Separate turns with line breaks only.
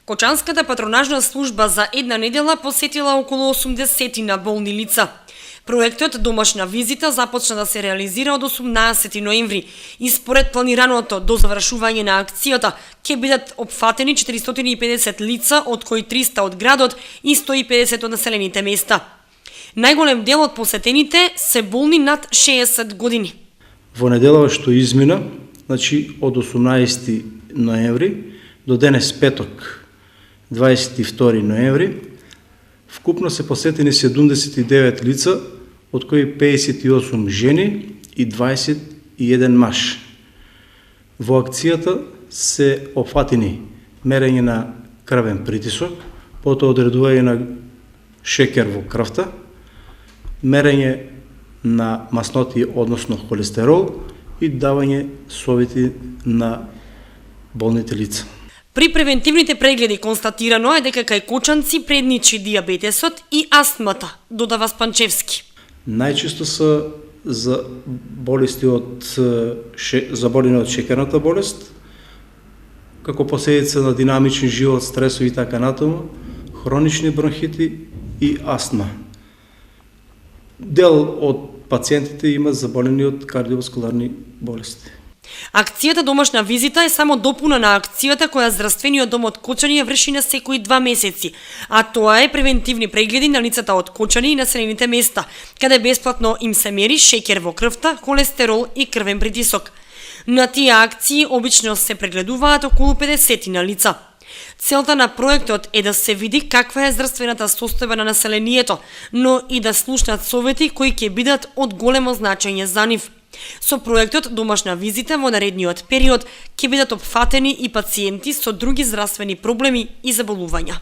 Кочанската патронажна служба за една недела посетила околу 80 на болни лица. Проектот Домашна визита започна да се реализира од 18 ноември и според планираното до завршување на акцијата ќе бидат опфатени 450 лица, од кои 300 од градот и 150 од населените места. Најголем дел од посетените се болни над 60 години.
Во неделава што измина, значи од 18 ноември до денес петок, 22 ноември, вкупно се посетени 79 лица, од кои 58 жени и 21 маж. Во акцијата се опфатени мерење на крвен притисок, потоа одредување на шекер во крвта, мерење на масноти, односно холестерол и давање совети на болните лица.
При превентивните прегледи констатирано е дека кај кочанци предничи диабетесот и астмата, додава Спанчевски.
Најчесто се за болести заболени од шекерната болест, како последица на динамичен живот, стресови и така натаму, хронични бронхити и астма. Дел од пациентите има заболени од кардиоваскуларни болести.
Акцијата Домашна визита е само допуна на акцијата која здравствениот дом од Кочани ја врши на секои 2 месеци, а тоа е превентивни прегледи на лицата од Кочани и населените места, каде бесплатно им се мери шекер во крвта, холестерол и крвен притисок. На тие акции обично се прегледуваат околу 50 на лица. Целта на проектот е да се види каква е здравствената состојба на населението, но и да слушнат совети кои ќе бидат од големо значење за нив. Со проектот Домашна визита во наредниот период ќе бидат опфатени и пациенти со други здравствени проблеми и заболувања.